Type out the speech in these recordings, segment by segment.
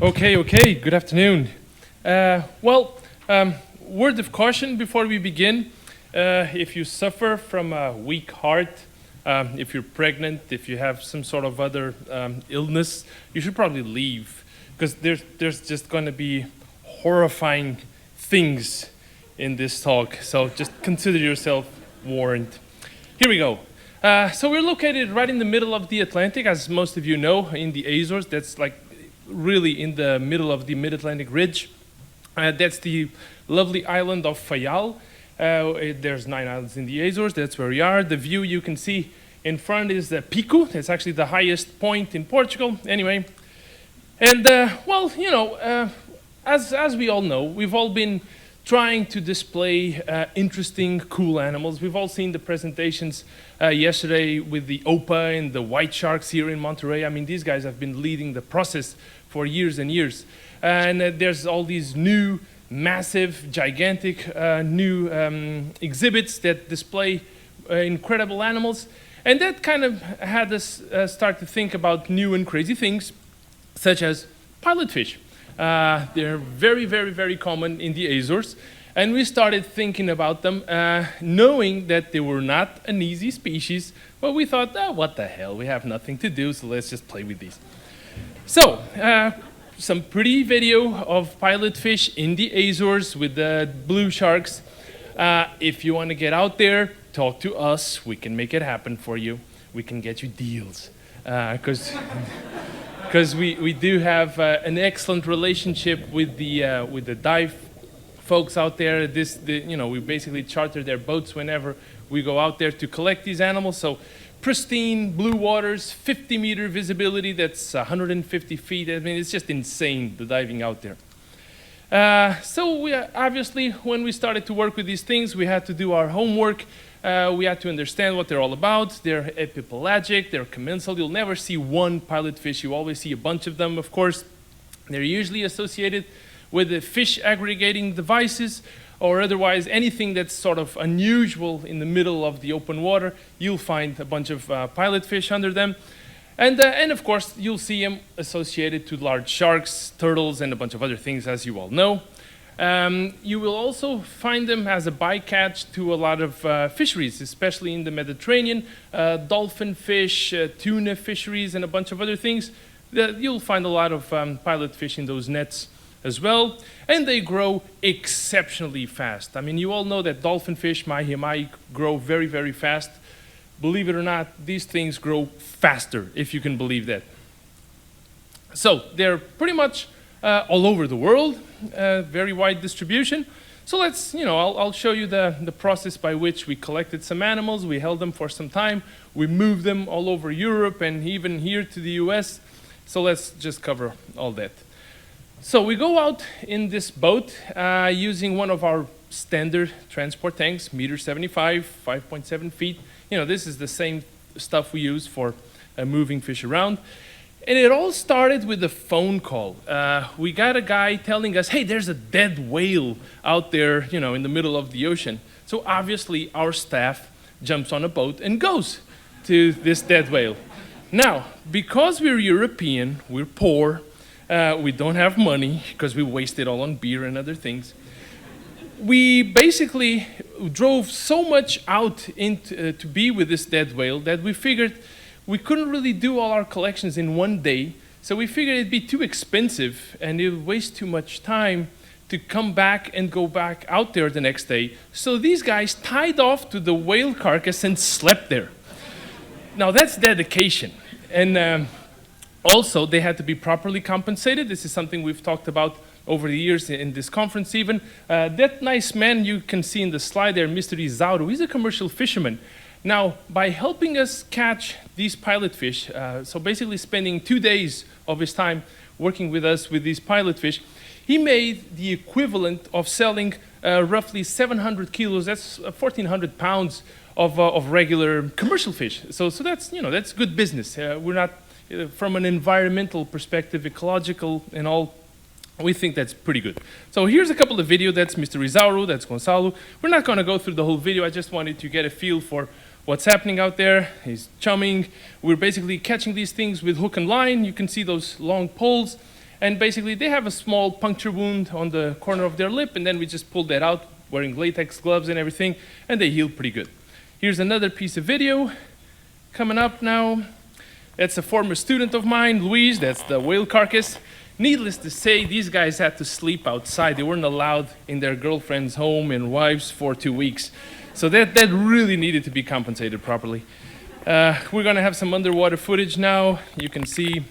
Okay, good afternoon. Word of caution before we begin. If you suffer from a weak heart, if you're pregnant, if you have some sort of other illness, you should probably leave, because there's just going to be horrifying things in this talk. So just consider yourself warned. Here we go. So we're located right in the middle of the Atlantic, as most of you know, in the Azores. That's like really in the middle of the Mid-Atlantic Ridge. That's the lovely island of Fayal. There's 9 islands in the Azores. That's where we are. The view you can see in front is the Pico. That's actually the highest point in Portugal. Anyway, and as we all know, we've all been trying to display interesting, cool animals. We've all seen the presentations yesterday with the OPA and the white sharks here in Monterey. I mean, these guys have been leading the process for years and years. And there's all these new, massive, gigantic new exhibits that display incredible animals. And that kind of had us start to think about new and crazy things, such as pilotfish. They're very, very, very common in the Azores. And we started thinking about them, knowing that they were not an easy species. But we thought, what the hell, we have nothing to do, so let's just play with these. So, some pretty video of pilotfish in the Azores with the blue sharks. If you want to get out there, talk to us. We can make it happen for you. We can get you deals. Because we do have an excellent relationship with the dive folks out there. We basically charter their boats whenever we go out there to collect these animals. So pristine blue waters, 50-meter visibility, that's 150 feet. I mean, it's just insane, the diving out there. So we obviously, when we started to work with these things, we had to do our homework. We had to understand what they're all about. They're epipelagic, they're commensal. You'll never see one pilotfish. You always see a bunch of them, of course. They're usually associated with the fish aggregating devices, or otherwise anything that's sort of unusual in the middle of the open water. You'll find a bunch of pilotfish under them. And of course, you'll see them associated to large sharks, turtles, and a bunch of other things, as you all know. You will also find them as a bycatch to a lot of fisheries, especially in the Mediterranean, dolphin fish, tuna fisheries, and a bunch of other things. You'll find a lot of pilotfish in those nets as well, and they grow exceptionally fast. I mean, you all know that dolphin fish, mahi-mahi, grow very, very fast. Believe it or not, these things grow faster, if you can believe that. So they're pretty much all over the world, very wide distribution. So let's, I'll show you the process by which we collected some animals. We held them for some time. We moved them all over Europe and even here to the US. So let's just cover all that. So we go out in this boat using one of our standard transport tanks, 1.75 meters, 5.7 feet. This is the same stuff we use for moving fish around. And it all started with a phone call. We got a guy telling us, hey, there's a dead whale out there, in the middle of the ocean. So obviously our staff jumps on a boat and goes to this dead whale. Now, because we're European, we're poor, we don't have money because we waste it all on beer and other things. We basically drove so much out to be with this dead whale that we figured we couldn't really do all our collections in one day. So we figured it'd be too expensive and it would waste too much time to come back and go back out there the next day. So these guys tied off to the whale carcass and slept there. Now that's dedication. And also, they had to be properly compensated. This is something we've talked about over the years in this conference even. That nice man you can see in the slide there, Mr. Isauro, he's a commercial fisherman. Now, by helping us catch these pilotfish, so basically spending 2 days of his time working with us with these pilotfish, he made the equivalent of selling roughly 700 kilos, that's 1,400 pounds of regular commercial fish. So that's, that's good business. We're not, from an environmental perspective, ecological and all, we think that's pretty good. So here's a couple of videos. That's Mr. Isauro, that's Gonçalo. We're not going to go through the whole video. I just wanted to get a feel for what's happening out there. He's chumming. We're basically catching these things with hook and line. You can see those long poles. And basically, they have a small puncture wound on the corner of their lip, and then we just pulled that out, wearing latex gloves and everything, and they healed pretty good. Here's another piece of video coming up now. That's a former student of mine, Louise. That's the whale carcass. Needless to say, these guys had to sleep outside. They weren't allowed in their girlfriend's home and wives for 2 weeks. So that really needed to be compensated properly. We're gonna have some underwater footage now. You can see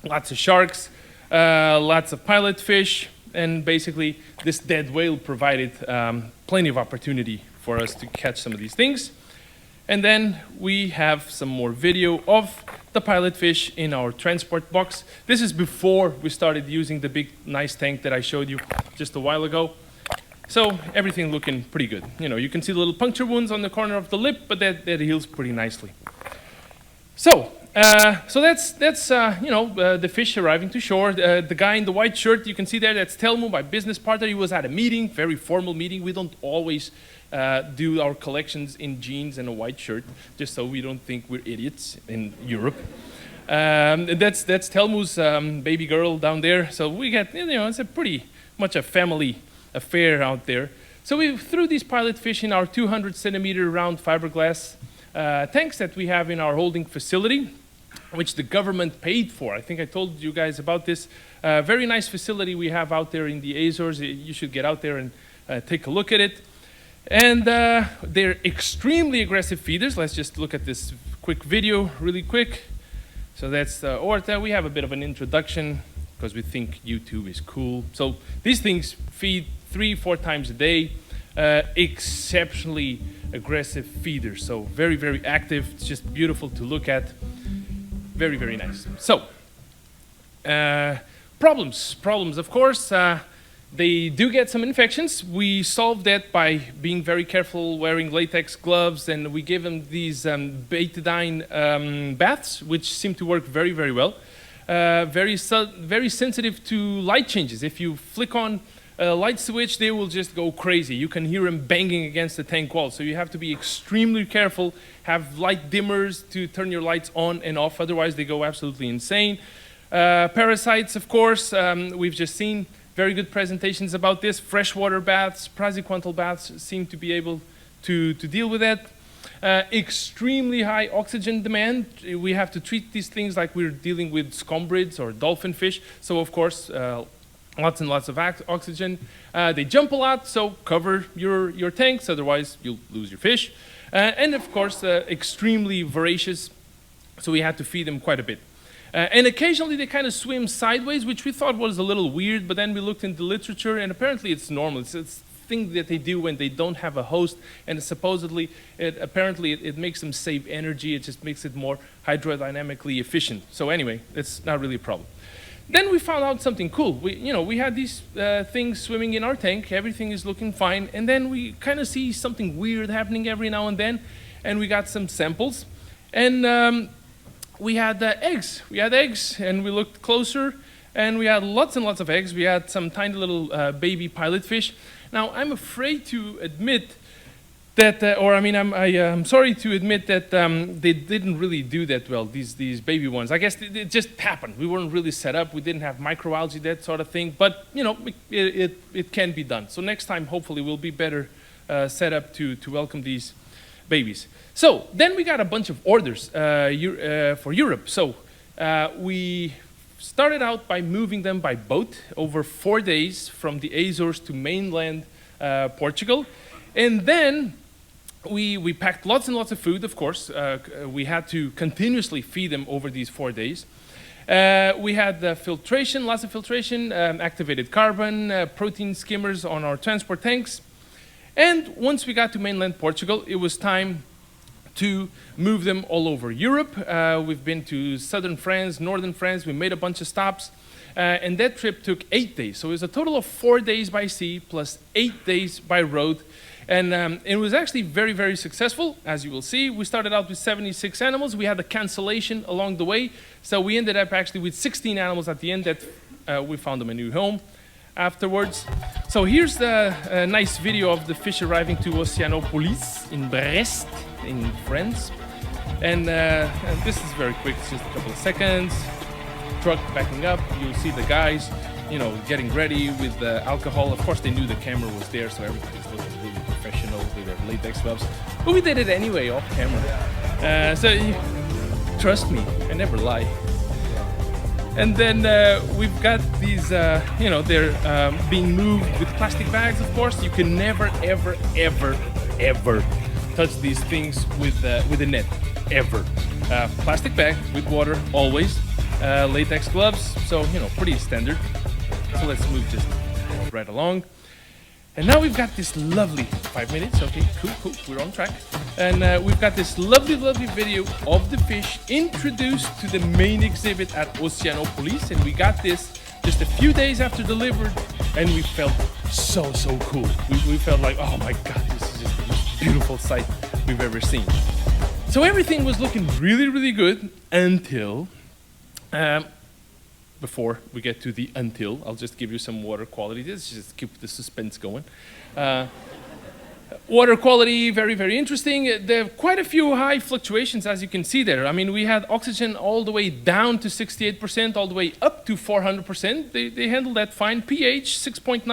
lots of sharks, lots of pilot fish, and basically this dead whale provided plenty of opportunity for us to catch some of these things. And then we have some more video of the pilot fish in our transport box. This is before we started using the big nice tank that I showed you just a while ago. So everything looking pretty good. You know, you can see the little puncture wounds on the corner of the lip, but that heals pretty nicely. So that's the fish arriving to shore. The guy in the white shirt, you can see there, that's Telmo, my business partner. He was at a meeting, very formal meeting. We don't always do our collections in jeans and a white shirt, just so we don't think we're idiots in Europe. That's Telmo's baby girl down there. So we got, it's a pretty much a family affair out there. So we threw these pilot fish in our 200 centimeter round fiberglass tanks that we have in our holding facility, which the government paid for. I think I told you guys about this very nice facility we have out there in the Azores. You should get out there and take a look at it. And they're extremely aggressive feeders. Let's just look at this quick video really quick. So that's Orta. We have a bit of an introduction because we think YouTube is cool. So these things feed 3-4 times a day. Exceptionally aggressive feeders. So very, very active. It's just beautiful to look at. Very, very nice. So problems, of course. They do get some infections. We solved that by being very careful, wearing latex gloves, and we give them these betadine baths, which seem to work very, very well. Very sensitive to light changes. If you flick on a light switch, they will just go crazy. You can hear them banging against the tank wall. So you have to be extremely careful, have light dimmers to turn your lights on and off, otherwise they go absolutely insane. Parasites, of course, we've just seen very good presentations about this. Freshwater baths, praziquantal baths seem to be able to deal with that. Extremely high oxygen demand. We have to treat these things like we're dealing with scombrids or dolphin fish. So of course, lots and lots of oxygen. They jump a lot, so cover your tanks, otherwise you'll lose your fish. And of course, extremely voracious, so we had to feed them quite a bit. And occasionally they kind of swim sideways, which we thought was a little weird, but then we looked into literature, and apparently it's normal. It's a thing that they do when they don't have a host, and supposedly, it makes them save energy. It just makes it more hydrodynamically efficient. So anyway, it's not really a problem. Then we found out something cool. We had these things swimming in our tank. Everything is looking fine, and then we kind of see something weird happening every now and then, and we got some samples, and we had eggs. We had eggs, and we looked closer, and we had lots and lots of eggs. We had some tiny little baby pilot fish. Now, I'm afraid to admit that, I'm sorry to admit that they didn't really do that well, these baby ones. I guess it just happened. We weren't really set up. We didn't have microalgae, that sort of thing. But, it can be done. So next time, hopefully, we'll be better set up to welcome these babies. So then we got a bunch of orders for Europe. So we started out by moving them by boat over 4 days from the Azores to mainland Portugal. And then we packed lots and lots of food, of course. We had to continuously feed them over these 4 days. We had filtration, lots of filtration, activated carbon, protein skimmers on our transport tanks. And once we got to mainland Portugal, it was time to move them all over Europe. We've been to southern France, northern France. We made a bunch of stops. And that trip took 8 days. So it was a total of 4 days by sea plus 8 days by road. And it was actually very, very successful, as you will see. We started out with 76 animals. We had a cancellation along the way. So we ended up actually with 16 animals at the end that we found them a new home afterwards. So here's the nice video of the fish arriving to Oceanopolis in Brest, in France. And this is very quick, it's just a couple of seconds. truck backing up. You'll see the guys, getting ready with the alcohol. Of course, they knew the camera was there, so everybody's looking really professional with their latex gloves. But we did it anyway, off camera. Trust me, I never lie. And then we've got these, they're being moved with plastic bags, of course. You can never, ever, ever, ever touch these things with a net, ever. Plastic bag with water, always. Latex gloves, so, pretty standard. So let's move just right along. And now we've got this lovely 5 minutes. Okay, cool, we're on track. And we've got this lovely video of the fish introduced to the main exhibit at Oceanopolis. And we got this just a few days after delivered, and we felt so cool. We felt like, oh my God, this is just the most beautiful sight we've ever seen. So everything was looking really good until, before we get to the until, I'll just give you some water quality. Let's just keep the suspense going. Water quality, very interesting. There are quite a few high fluctuations, as you can see there. I mean, we had oxygen all the way down to 68%, all the way up to 400%. They handled that fine. pH, 6.9,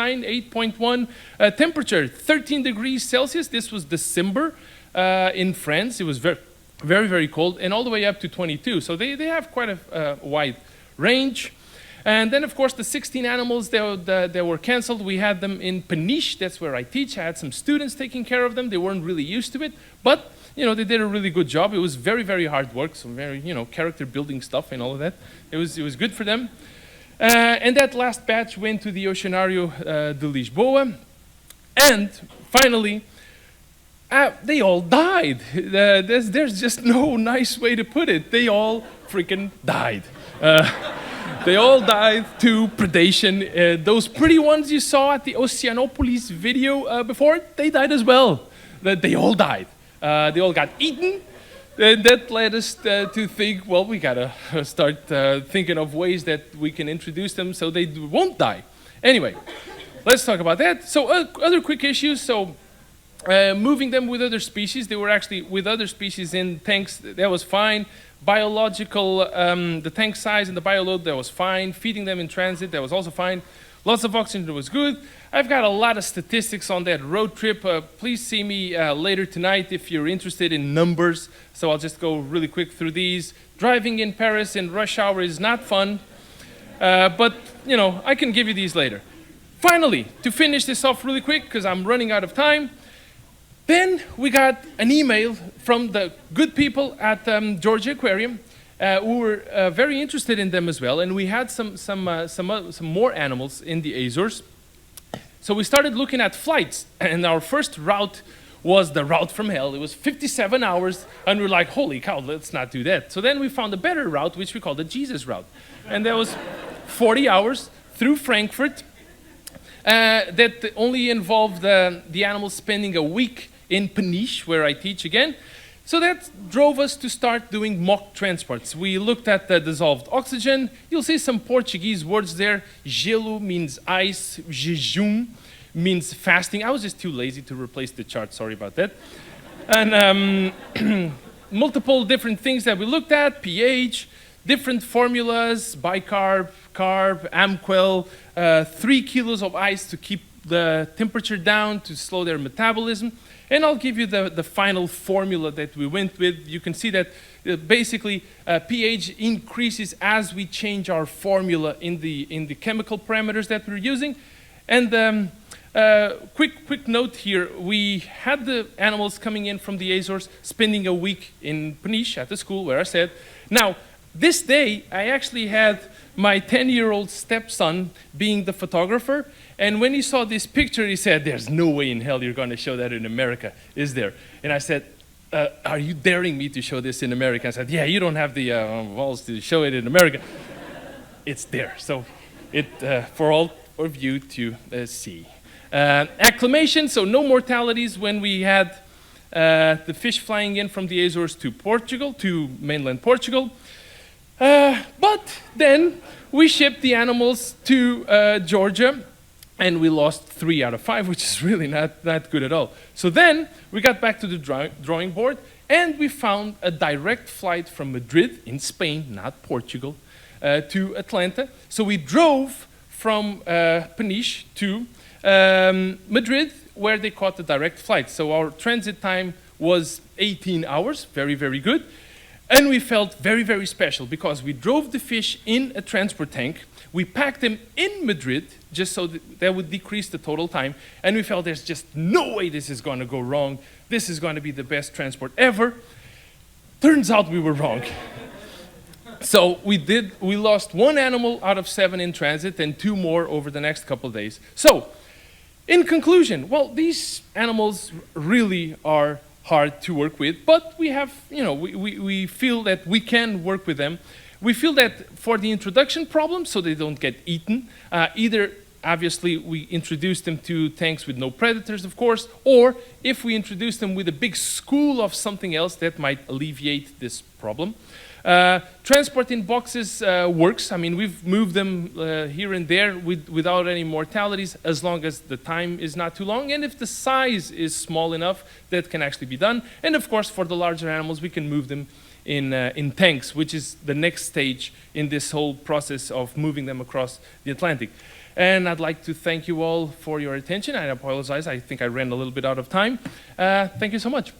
8.1. Temperature, 13 degrees Celsius. This was December in France. It was very cold, and all the way up to 22. So they have quite a wide range. And then, of course, the 16 animals that were canceled, we had them in Peniche. That's where I teach. I had some students taking care of them. They weren't really used to it, but they did a really good job. It was very hard work, some very character building stuff and all of that. It was good for them. And that last batch went to the Oceanário de Lisboa. And finally, they all died. There's just no nice way to put it. They all freaking died. They all died to predation. Those pretty ones you saw at the Oceanopolis video before, they died as well. They all died. They all got eaten. And that led us to think, well, we gotta start thinking of ways that we can introduce them so they won't die. Anyway, let's talk about that. So other quick issues. So moving them with other species. They were actually with other species in tanks. That was fine. Biological, the tank size and the bioload, that was fine. Feeding them in transit, that was also fine. Lots of oxygen, that was good. I've got a lot of statistics on that road trip. Please see me later tonight if you're interested in numbers. So I'll just go really quick through these. Driving in Paris in rush hour is not fun. But, I can give you these later. Finally, to finish this off really quick, because I'm running out of time, then we got an email from the good people at Georgia Aquarium who were very interested in them as well, and we had some more animals in the Azores. So we started looking at flights, and our first route was the route from hell. It was 57 hours, and we were like, holy cow, let's not do that. So then we found a better route, which we called the Jesus route, and that was 40 hours through Frankfurt. That only involved the animals spending a week in Peniche, where I teach again. So that drove us to start doing mock transports. We looked at the dissolved oxygen. You'll see some Portuguese words there. Gelo means ice. Jejum means fasting. I was just too lazy to replace the chart. Sorry about that. And multiple different things that we looked at. pH, different formulas, bicarb, carb, Amquel, 3 kilos of ice to keep the temperature down, to slow their metabolism. And I'll give you the final formula that we went with. You can see that basically pH increases as we change our formula in the chemical parameters that we're using. And quick note here, we had the animals coming in from the Azores, spending a week in Peniche at the school where I said. Now, this day, I actually had my 10-year-old stepson being the photographer. And when he saw this picture, he said, there's no way in hell you're going to show that in America, is there? And I said, are you daring me to show this in America? I said, yeah, you don't have the balls to show it in America. It's there. So for all of you to see. Acclimation, so no mortalities when we had the fish flying in from the Azores to Portugal, to mainland Portugal. But then we shipped the animals to Georgia, and we lost 3 out of 5, which is really not good at all. So then we got back to the drawing board, and we found a direct flight from Madrid in Spain, not Portugal, to Atlanta. So we drove from Peniche to Madrid, where they caught the direct flight. So our transit time was 18 hours, very, very good. And we felt very, very special because we drove the fish in a transport tank. We packed them in Madrid just so that would decrease the total time. And we felt there's just no way this is going to go wrong. This is going to be the best transport ever. Turns out we were wrong. So we lost 1 animal out of 7 in transit and 2 more over the next couple of days. So in conclusion, well, these animals really are hard to work with, but we have, we feel that we can work with them. We feel that for the introduction problem, so they don't get eaten, either obviously we introduce them to tanks with no predators, of course, or if we introduce them with a big school of something else, that might alleviate this problem. Transport in boxes works. I mean, we've moved them here and there without any mortalities, as long as the time is not too long, and if the size is small enough, that can actually be done. And of course, for the larger animals, we can move them in tanks, which is the next stage in this whole process of moving them across the Atlantic. And I'd like to thank you all for your attention. I apologize, I think I ran a little bit out of time. Thank you so much.